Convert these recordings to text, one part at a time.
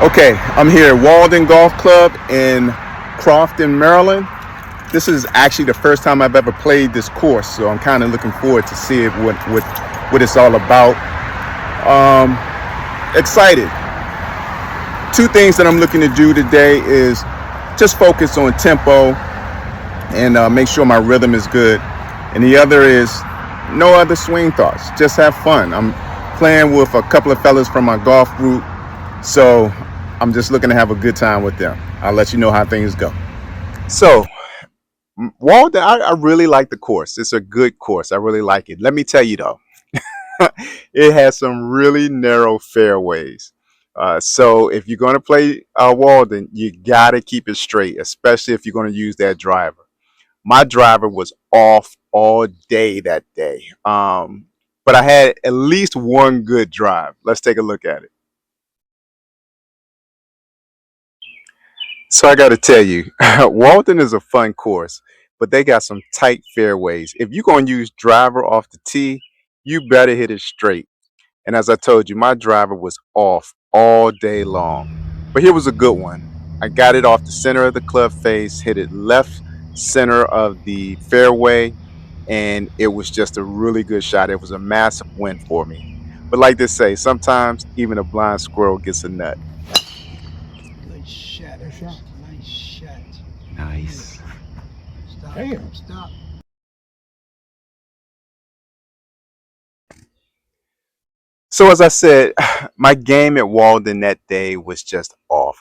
Okay, I'm here at Walden Golf Club in Crofton, Maryland. This is actually the first time I've ever played this course, so I'm kind of looking forward to see what it's all about. Um, Excited. Two things that I'm looking to do today is just focus on tempo and make sure my rhythm is good. And the other is no other swing thoughts. Just have fun. I'm playing with a couple of fellas from my golf group, so I'm just looking to have a good time with them. I'll let you know how things go. So, Walden, I really like the course. It's a good course. I really like it. Let me tell you though, it has some really narrow fairways. So if you're going to play Walden, you got to keep it straight, especially if you're going to use that driver. My driver was off all day that day, but I had at least one good drive. Let's take a look at it. So I got to tell you, Walden is a fun course, but they got some tight fairways. If you're going to use driver off the tee, you better hit it straight. And as I told you, my driver was off all day long. But here was a good one. I got it off the center of the club face, hit it left center of the fairway, and it was just a really good shot. It was a massive win for me. But like they say, sometimes even a blind squirrel gets a nut. Good shot. Nice shot. Nice shot. Nice. Stop. Damn. Stop. So as I said, my game at Walden that day was just off.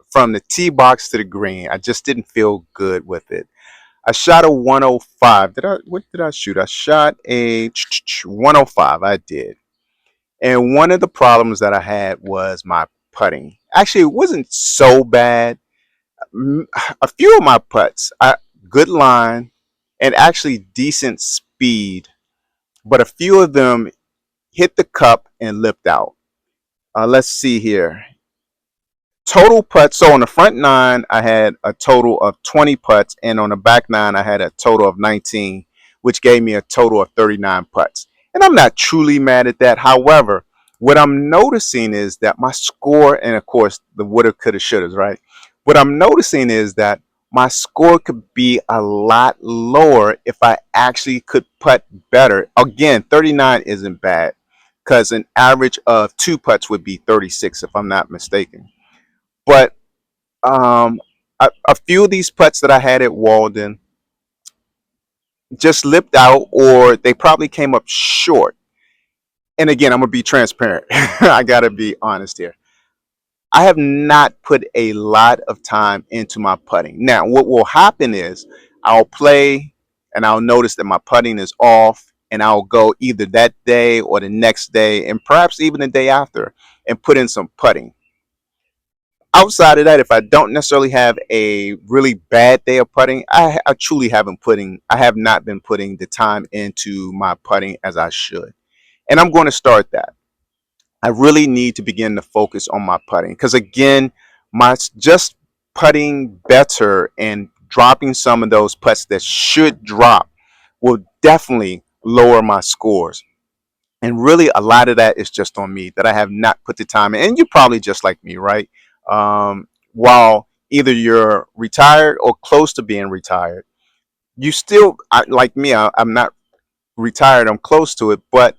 From the tee box to the green, I just didn't feel good with it. I shot a 105. What did I shoot? I shot a 105. I did. And one of the problems that I had was my putting. Actually, it wasn't so bad. A few of my putts, good line and actually decent speed, but a few of them hit the cup and lipped out. Let's see here. Total putts. So on the front nine, I had a total of 20 putts, and on the back nine, I had a total of 19, which gave me a total of 39 putts. And I'm not truly mad at that. However, what I'm noticing is that my score, and of course, the woulda, coulda, shouldas, right? What I'm noticing is that my score could be a lot lower if I actually could putt better. Again, 39 isn't bad because an average of two putts would be 36, if I'm not mistaken. But um, a few of these putts that I had at Walden just lipped out, or they probably came up short. And again, I'm gonna be transparent. I gotta be honest here. I have not put a lot of time into my putting. Now, what will happen is I'll play and I'll notice that my putting is off, and I'll go either that day or the next day, and perhaps even the day after, and put in some putting. Outside of that, if I don't necessarily have a really bad day of putting, I truly haven't putting I have not been putting the time into my putting as I should. And I'm going to start that. I really need to begin to focus on my putting because again, my just putting better and dropping some of those putts that should drop will definitely lower my scores. And really, a lot of that is just on me that I have not put the time in. And you're probably just like me, right? While either you're retired or close to being retired, you still, like me, I'm not retired, I'm close to it, but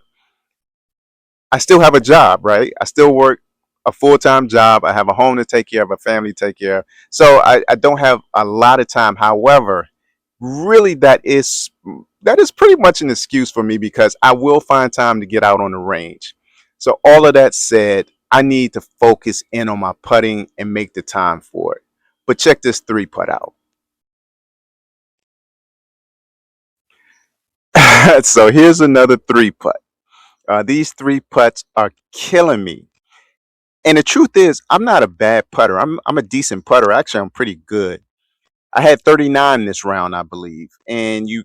I still have a job, right? I still work a full time job. I have a home to take care of, a family to take care of. So I don't have a lot of time. However, really that is pretty much an excuse for me because I will find time to get out on the range. So all of that said, I need to focus in on my putting and make the time for it. But check this three putt out. So here's another three putt. These three putts are killing me. And the truth is, I'm not a bad putter. I'm a decent putter. Actually, I'm pretty good. I had 39 this round, I believe. And you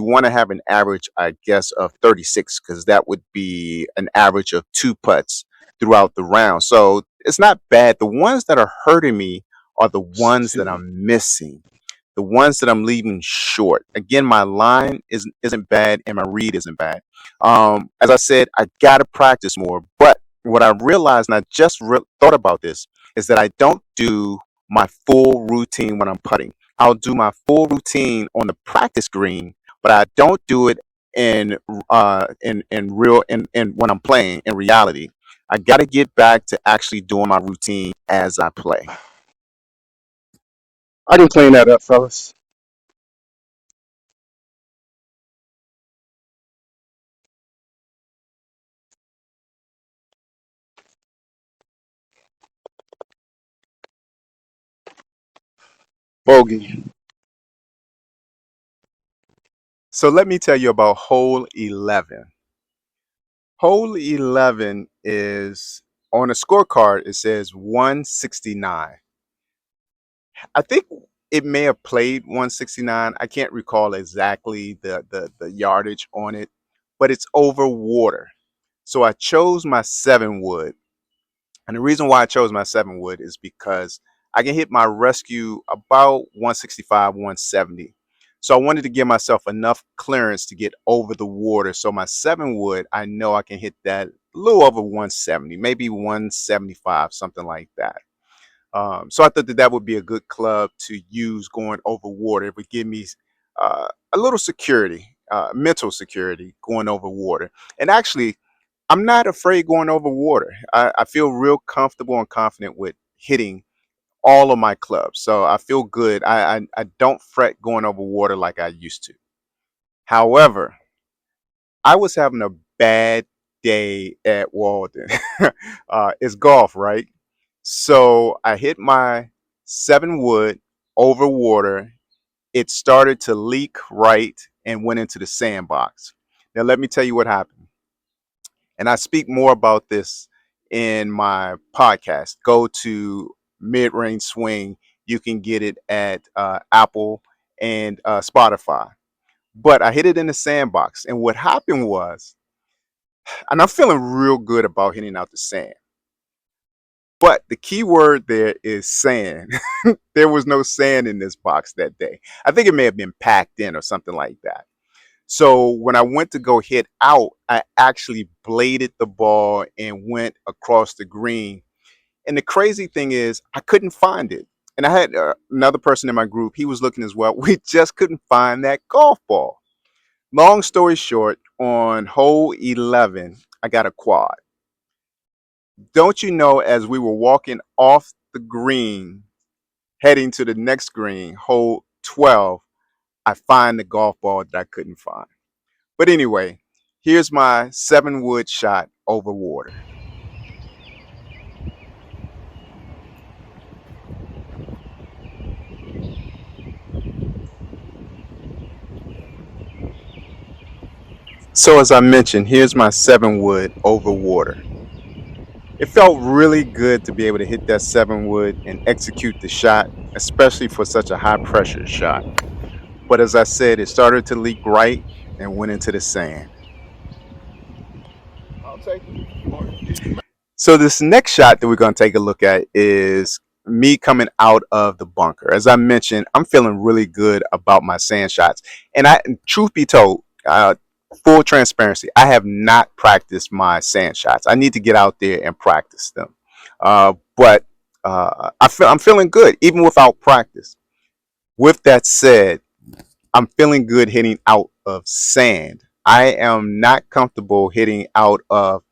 want to have an average, I guess, of 36 because that would be an average of two putts throughout the round. So it's not bad. The ones that are hurting me are the ones that I'm missing, the ones that I'm leaving short. Again, my line isn't bad and my read isn't bad. As I said, I got to practice more, but what I realized, and I just thought about this, is that I don't do my full routine when I'm putting. I'll do my full routine on the practice green, but I don't do it in real in when I'm playing in reality. I got to get back to actually doing my routine as I play. I can clean that up, fellas. Bogey. So let me tell you about hole 11. Hole 11 is on a scorecard. It says 169. I think it may have played 169. I can't recall exactly the yardage on it, but it's over water. So I chose my 7 wood. And the reason why I chose my 7 wood is because I can hit my rescue about 165, 170. So I wanted to give myself enough clearance to get over the water. So my 7 wood, I know I can hit that a little over 170, maybe 175, something like that. So I thought that that would be a good club to use going over water. It would give me a little security, mental security going over water. And actually, I'm not afraid going over water. I feel real comfortable and confident with hitting all of my clubs. So I feel good. I don't fret going over water like I used to. However, I was having a bad day at Walden. It's golf, right? So I hit my 7 wood over water. It started to leak right and went into the sandbox. Now, let me tell you what happened. And I speak more about this in my podcast. Go to Mid Range Swing. You can get it at Apple and Spotify. But I hit it in the sandbox. And what happened was, and I'm feeling real good about hitting out the sand. But the key word there is sand. There was no sand in this box that day. I think it may have been packed in or something like that. So when I went to go hit out, I actually bladed the ball and went across the green. And the crazy thing is, I couldn't find it. And I had another person in my group. He was looking as well. We just couldn't find that golf ball. Long story short, on hole 11, I got a quad. Don't you know, as we were walking off the green, heading to the next green, hole 12, I find the golf ball that I couldn't find. But anyway, here's my 7 wood shot over water. So as I mentioned, here's my 7 wood over water. It felt really good to be able to hit that 7 wood and execute the shot, especially for such a high pressure shot. But as I said, it started to leak right and went into the sand. I'll take it. So this next shot that we're going to take a look at is me coming out of the bunker. As I mentioned, I'm feeling really good about my sand shots. And truth be told, full transparency, I have not practiced my sand shots. I need to get out there and practice them. But I'm feeling good even without practice. With that said, I'm feeling good hitting out of sand. I am not comfortable hitting out of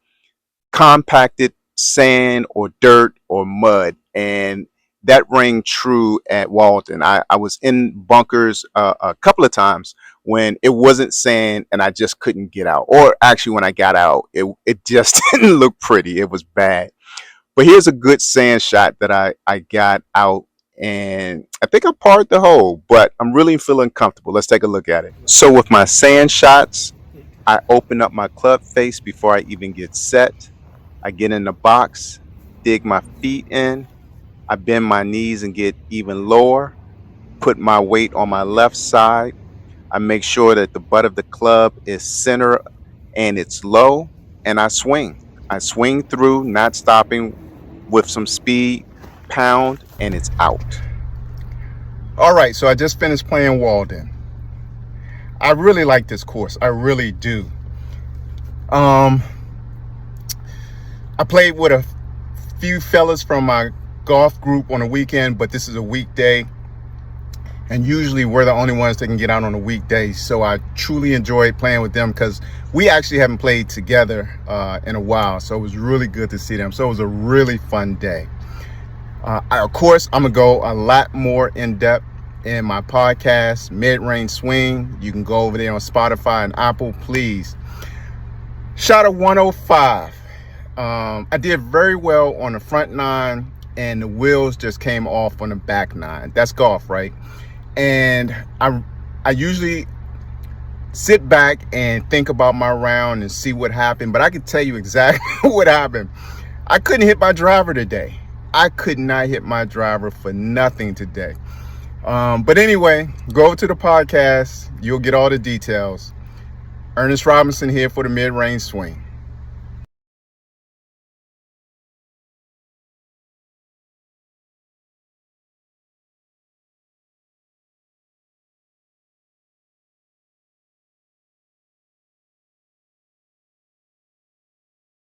compacted sand or dirt or mud. And that rang true at Walden. I was in bunkers a couple of times when it wasn't sand and I just couldn't get out. Or actually, when I got out, it just didn't look pretty. It was bad. But here's a good sand shot that I got out. And I think I parred the hole, but I'm really feeling comfortable. Let's take a look at it. So, with my sand shots, I open up my club face before I even get set. I get in the box, dig my feet in, I bend my knees and get even lower, put my weight on my left side. I make sure that the butt of the club is center and it's low, and I swing. I swing through, not stopping, with some speed, pound, and it's out. All right, so I just finished playing Walden. I really like this course. I really do. Um, I played with a few fellas from my golf group on a weekend, but this is a weekday. And usually we're the only ones that can get out on a weekday. So I truly enjoyed playing with them because we actually haven't played together in a while. So it was really good to see them. So it was a really fun day. Of course, I'm going to go a lot more in depth in my podcast, Mid-Range Swing. You can go over there on Spotify and Apple, please. Shot a 105. I did very well on the front nine, and the wheels just came off on the back nine. That's golf, right? And I usually sit back and think about my round and see what happened, but I can tell you exactly what happened. I couldn't hit my driver today. I could not hit my driver for nothing today. But anyway, go over to the podcast. You'll get all the details. Ernest Robinson here for the Mid-Range Swing.